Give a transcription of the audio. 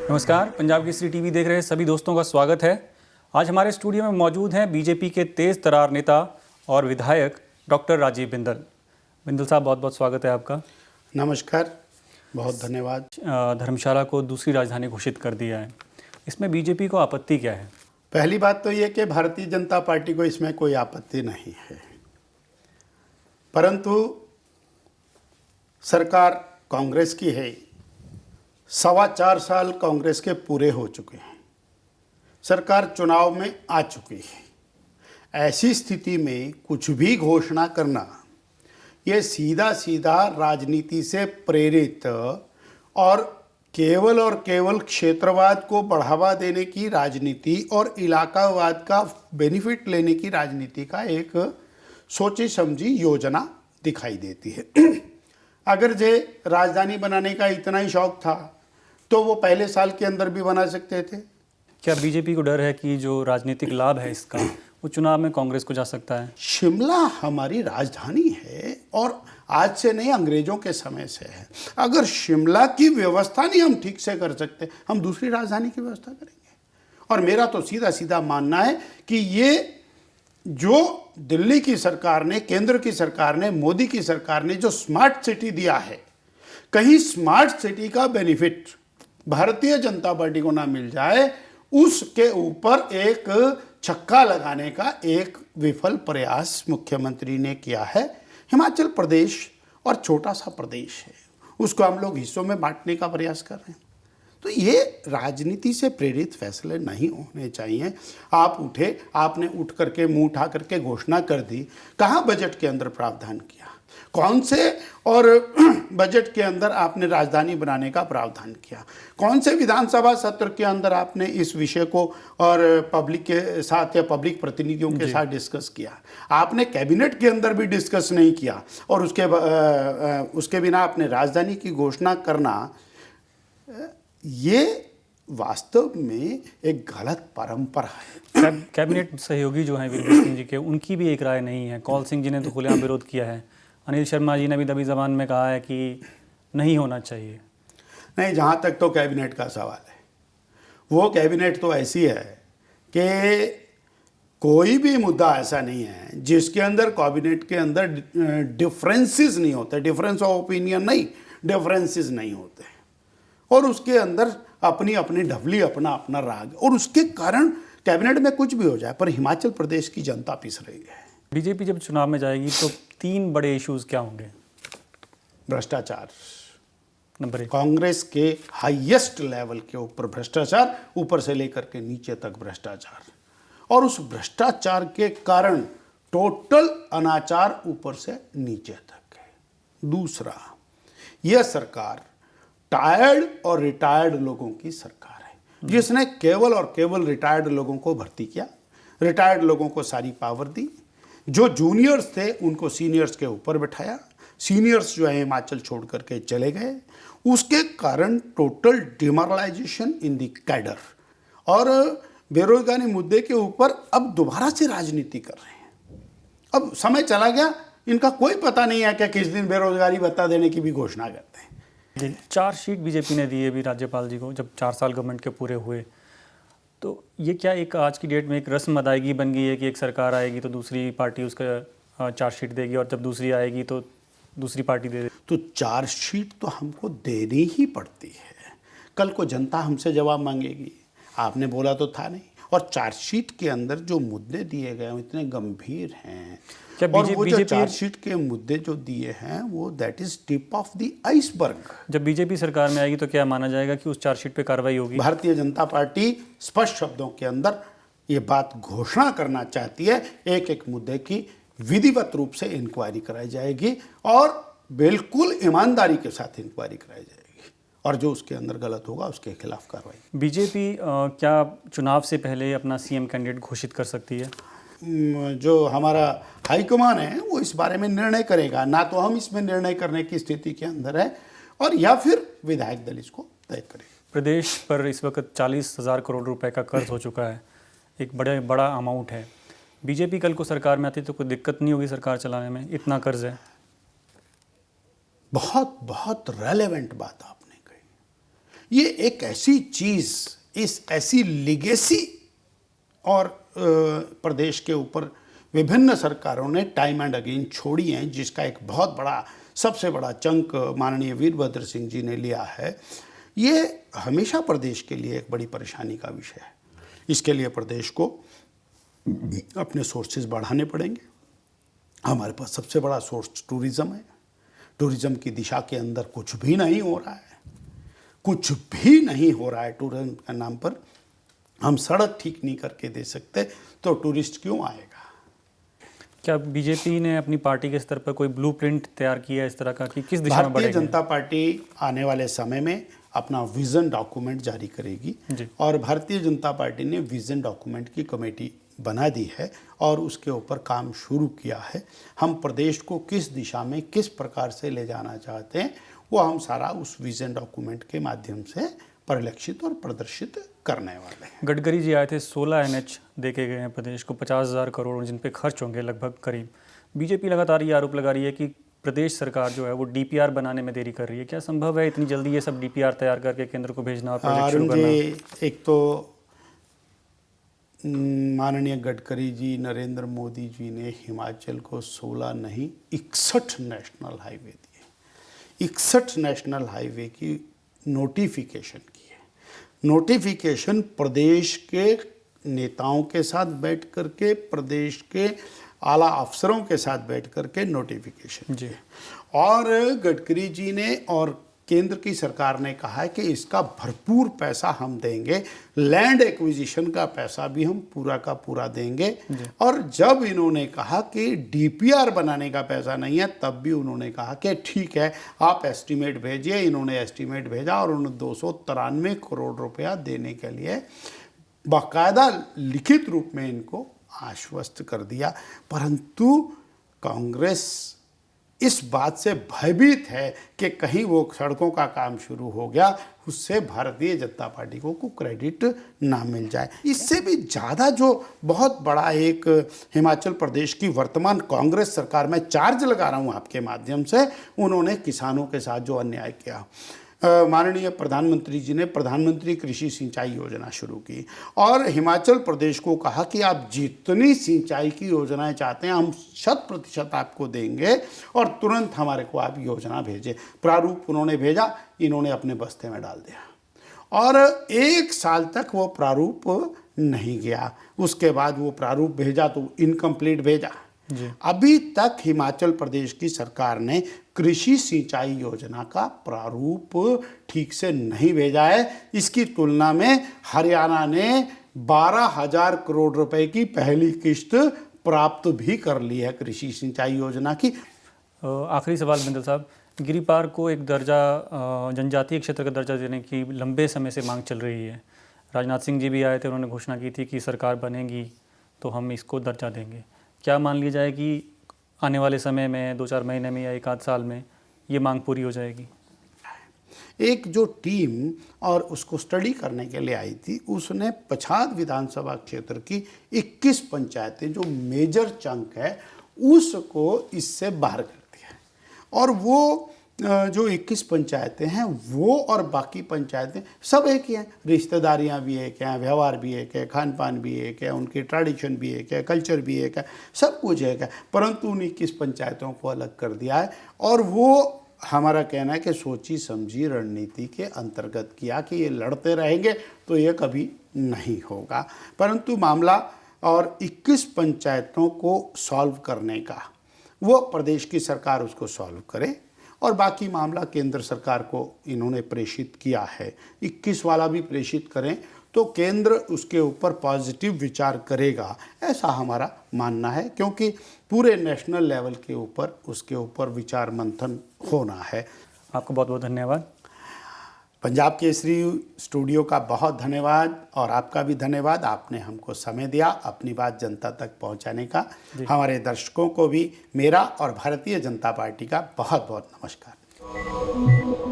नमस्कार, पंजाब केसरी टीवी देख रहे सभी दोस्तों का स्वागत है। आज हमारे स्टूडियो में मौजूद हैं बीजेपी के तेज तरार नेता और विधायक डॉक्टर राजीव बिंदल। बिंदल साहब, बहुत बहुत स्वागत है आपका। नमस्कार, बहुत धन्यवाद। धर्मशाला को दूसरी राजधानी घोषित कर दिया है, इसमें बीजेपी को आपत्ति क्या है? पहली बात तो ये कि भारतीय जनता पार्टी को इसमें कोई आपत्ति नहीं है, परंतु सरकार कांग्रेस की है। 4.25 साल कांग्रेस के पूरे हो चुके हैं, सरकार चुनाव में आ चुकी है। ऐसी स्थिति में कुछ भी घोषणा करना ये सीधा सीधा राजनीति से प्रेरित और केवल क्षेत्रवाद को बढ़ावा देने की राजनीति और इलाकावाद का बेनिफिट लेने की राजनीति का एक सोची समझी योजना दिखाई देती है। अगर जे राजधानी बनाने का इतना ही शौक था तो वो पहले साल के अंदर भी बना सकते थे। क्या बीजेपी को डर है कि जो राजनीतिक लाभ है इसका वो चुनाव में कांग्रेस को जा सकता है? शिमला हमारी राजधानी है और आज से नहीं, अंग्रेजों के समय से है। अगर शिमला की व्यवस्था नहीं हम ठीक से कर सकते, हम दूसरी राजधानी की व्यवस्था करेंगे। और मेरा तो सीधा सीधा मानना है कि ये जो दिल्ली की सरकार ने, केंद्र की सरकार ने, मोदी की सरकार ने जो स्मार्ट सिटी दिया है, कहीं स्मार्ट सिटी का बेनिफिट भारतीय जनता पार्टी को ना मिल जाए, उसके ऊपर एक छक्का लगाने का एक विफल प्रयास मुख्यमंत्री ने किया है। हिमाचल प्रदेश और छोटा सा प्रदेश है, उसको हम लोग हिस्सों में बांटने का प्रयास कर रहे हैं। तो ये राजनीति से प्रेरित फैसले नहीं होने चाहिए। आप उठे, आपने उठ करके मुंह उठा करके घोषणा कर दी, कहाँ बजट के अंदर प्रावधान किया? कौन से और बजट के अंदर आपने राजधानी बनाने का प्रावधान किया? कौन से विधानसभा सत्र के अंदर आपने इस विषय को और पब्लिक के साथ या पब्लिक प्रतिनिधियों के साथ डिस्कस किया? आपने कैबिनेट के अंदर भी डिस्कस नहीं किया और उसके बिना आपने राजधानी की घोषणा करना, ये वास्तव में एक गलत परंपरा है। कैबिनेट सहयोगी जो हैं वीरभद्र सिंह जी के, उनकी भी एक राय नहीं है। कौल सिंह जी ने तो खुलेआम विरोध किया है, अनिल शर्मा जी ने भी दबी जबान में कहा है कि नहीं होना चाहिए। नहीं, जहाँ तक तो कैबिनेट का सवाल है, वो कैबिनेट तो ऐसी है कि कोई भी मुद्दा ऐसा नहीं है जिसके अंदर कैबिनेट के अंदर डिफरेंसेस नहीं होते, डिफरेंस ऑफ ओपिनियन नहीं, डिफरेंसेस नहीं होते, और उसके अंदर अपनी अपनी ढबली, अपना अपना राग, और उसके कारण कैबिनेट में कुछ भी हो जाए। पर हिमाचल प्रदेश की जनता पिस रही है। बीजेपी जब चुनाव में जाएगी तो 3 बड़े इश्यूज क्या होंगे? भ्रष्टाचार नंबर 1, कांग्रेस के हाईएस्ट लेवल के ऊपर भ्रष्टाचार, ऊपर से लेकर के नीचे तक भ्रष्टाचार, और उस भ्रष्टाचार के कारण टोटल अनाचार ऊपर से नीचे तक है। दूसरा, यह सरकार टायर्ड और रिटायर्ड लोगों की सरकार है, जिसने केवल और केवल रिटायर्ड लोगों को भर्ती किया, रिटायर्ड लोगों को सारी पावर दी, जो जूनियर्स थे उनको सीनियर्स के ऊपर बैठाया, सीनियर्स जो है हिमाचल छोड़ करके चले गए। उसके कारण total demoralisation in the cadre, और बेरोजगारी मुद्दे के ऊपर अब दोबारा से राजनीति कर रहे हैं। अब समय चला गया, इनका कोई पता नहीं है कि किस दिन बेरोजगारी भत्ता देने की भी घोषणा करते हैं। 4 शीट बीजेपी ने दी है अभी राज्यपाल जी को, जब 4 साल गवर्नमेंट के पूरे हुए। तो ये क्या एक आज की डेट में एक रस्म अदायगी बन गई है कि एक सरकार आएगी तो दूसरी पार्टी उसका चार्जशीट देगी, और जब दूसरी आएगी तो दूसरी पार्टी दे देगी? तो चार्जशीट तो हमको देनी ही पड़ती है। कल को जनता हमसे जवाब मांगेगी, आपने बोला तो था नहीं। और चार्जशीट के अंदर जो मुद्दे दिए गए हैं इतने गंभीर हैं, और वो जो चार्जशीट के मुद्दे जो दिए हैं वो that is tip of the iceberg. जब बीजेपी सरकार में आएगी तो क्या माना जाएगा कि उस चार्जशीट पे कार्रवाई होगी? भारतीय जनता पार्टी स्पष्ट शब्दों के अंदर ये बात घोषणा करना चाहती है, एक एक मुद्दे की विधिवत रूप से इंक्वायरी कराई जाएगी और बिल्कुल ईमानदारी के साथ इंक्वायरी कराई जाएगी, और जो उसके अंदर गलत होगा उसके खिलाफ कार्रवाई। बीजेपी क्या चुनाव से पहले अपना सीएम कैंडिडेट घोषित कर सकती है? जो हमारा हाईकमान है वो इस बारे में निर्णय करेगा, ना तो हम इसमें निर्णय करने की स्थिति के अंदर है, और या फिर विधायक दल इसको तय करेगा। प्रदेश पर इस वक्त 40,000 करोड़ रुपए का कर्ज हो चुका है, एक बड़ा अमाउंट है। बीजेपी कल को सरकार में आती तो कोई दिक्कत नहीं होगी सरकार चलाने में, इतना कर्ज है। बहुत बहुत रेलेवेंट बात आपने कही। ये एक ऐसी चीज़, इस ऐसी लिगेसी और प्रदेश के ऊपर विभिन्न सरकारों ने टाइम एंड अगेन छोड़ी हैं, जिसका एक बहुत बड़ा, सबसे बड़ा चंक माननीय वीरभद्र सिंह जी ने लिया है। ये हमेशा प्रदेश के लिए एक बड़ी परेशानी का विषय है। इसके लिए प्रदेश को अपने सोर्सेज बढ़ाने पड़ेंगे। हमारे पास सबसे बड़ा सोर्स टूरिज़्म है। टूरिज़्म की दिशा के अंदर कुछ भी नहीं हो रहा है, कुछ भी नहीं हो रहा है। टूरिज्म के नाम पर हम सड़क ठीक नहीं करके दे सकते, तो टूरिस्ट क्यों आएगा? क्या बीजेपी ने अपनी पार्टी के स्तर पर कोई ब्लूप्रिंट तैयार किया है इस तरह का कि किस दिशा में भारतीय बढ़ेंगे? जनता पार्टी आने वाले समय में अपना विजन डॉक्यूमेंट जारी करेगी जी। और भारतीय जनता पार्टी ने विजन डॉक्यूमेंट की कमेटी बना दी है और उसके ऊपर काम शुरू किया है। हम प्रदेश को किस दिशा में, किस प्रकार से ले जाना चाहते हैं, वो हम सारा उस विजन डॉक्यूमेंट के माध्यम से परिलक्षित और प्रदर्शित करने वाले हैं। गडकरी जी आए थे, 16 NH देके गए हैं प्रदेश को, 50,000 करोड़ जिन पे खर्च होंगे लगभग करीब। बीजेपी लगातार ये आरोप लगा रही है कि प्रदेश सरकार जो है वो DPR बनाने में देरी कर रही है। क्या संभव है इतनी जल्दी ये सब DPR तैयार करके केंद्र को भेजना और प्रोजेक्ट शुरू अरुण करना? जी, एक तो माननीय गडकरी जी, नरेंद्र मोदी जी ने हिमाचल को 16 नहीं 61 नेशनल हाईवे दिए। 61 नेशनल हाईवे की नोटिफिकेशन की है। नोटिफिकेशन प्रदेश के नेताओं के साथ बैठ करके, प्रदेश के आला अफसरों के साथ बैठ करके नोटिफिकेशन जी। और गडकरी जी ने और केंद्र की सरकार ने कहा है कि इसका भरपूर पैसा हम देंगे, लैंड एक्विजिशन का पैसा भी हम पूरा का पूरा देंगे। और जब इन्होंने कहा कि DPR बनाने का पैसा नहीं है, तब भी उन्होंने कहा कि ठीक है, आप एस्टीमेट भेजिए। इन्होंने एस्टीमेट भेजा और उन्होंने 293 करोड़ रुपया देने के लिए बाकायदा लिखित रूप में इनको आश्वस्त कर दिया। परंतु कांग्रेस इस बात से भयभीत है कि कहीं वो सड़कों का काम शुरू हो गया, उससे भारतीय जनता पार्टी को क्रेडिट ना मिल जाए। इससे भी ज़्यादा जो बहुत बड़ा एक हिमाचल प्रदेश की वर्तमान कांग्रेस सरकार में चार्ज लगा रहा हूँ आपके माध्यम से, उन्होंने किसानों के साथ जो अन्याय किया। माननीय प्रधानमंत्री जी ने प्रधानमंत्री कृषि सिंचाई योजना शुरू की और हिमाचल प्रदेश को कहा कि आप जितनी सिंचाई की योजनाएं चाहते हैं हम 100% आपको देंगे और तुरंत हमारे को आप योजना भेजें। प्रारूप उन्होंने भेजा, इन्होंने अपने बस्ते में डाल दिया और 1 साल तक वो प्रारूप नहीं गया। उसके बाद वो प्रारूप भेजा तो इनकम्प्लीट भेजा। अभी तक हिमाचल प्रदेश की सरकार ने कृषि सिंचाई योजना का प्रारूप ठीक से नहीं भेजा है। इसकी तुलना में हरियाणा ने 12,000 करोड़ रुपए की पहली किश्त प्राप्त भी कर ली है कृषि सिंचाई योजना की। आखिरी सवाल बिंदल साहब, गिरिपार को एक दर्जा, जनजातीय क्षेत्र का दर्जा देने की लंबे समय से मांग चल रही है। राजनाथ सिंह जी भी आए थे, उन्होंने घोषणा की थी कि सरकार बनेगी तो हम इसको दर्जा देंगे। क्या मान लिया जाए कि आने वाले समय में 2-4 महीने में या 1 आध साल में ये मांग पूरी हो जाएगी? एक जो टीम और उसको स्टडी करने के लिए आई थी, उसने पछाद विधानसभा क्षेत्र की 21 पंचायतें जो मेजर चंक है उसको इससे बाहर कर दिया और वो जो 21 पंचायतें हैं वो और बाकी पंचायतें सब एक ही हैं। रिश्तेदारियां भी एक हैं, व्यवहार भी एक है, खान पान भी एक है, उनकी ट्रेडिशन भी एक है, कल्चर भी एक है, सब कुछ एक है। परंतु उन 21 पंचायतों को अलग कर दिया है और वो हमारा कहना है कि सोची समझी रणनीति के अंतर्गत किया कि ये लड़ते रहेंगे तो ये कभी नहीं होगा। परंतु मामला और 21 पंचायतों को सॉल्व करने का वो प्रदेश की सरकार उसको सॉल्व करे और बाकी मामला केंद्र सरकार को इन्होंने प्रेषित किया है। 21 वाला भी प्रेषित करें तो केंद्र उसके ऊपर पॉजिटिव विचार करेगा, ऐसा हमारा मानना है, क्योंकि पूरे नेशनल लेवल के ऊपर उसके ऊपर विचार मंथन होना है। आपको बहुत बहुत धन्यवाद। पंजाब केसरी स्टूडियो का बहुत धन्यवाद और आपका भी धन्यवाद। आपने हमको समय दिया अपनी बात जनता तक पहुंचाने का। हमारे दर्शकों को भी मेरा और भारतीय जनता पार्टी का बहुत बहुत नमस्कार।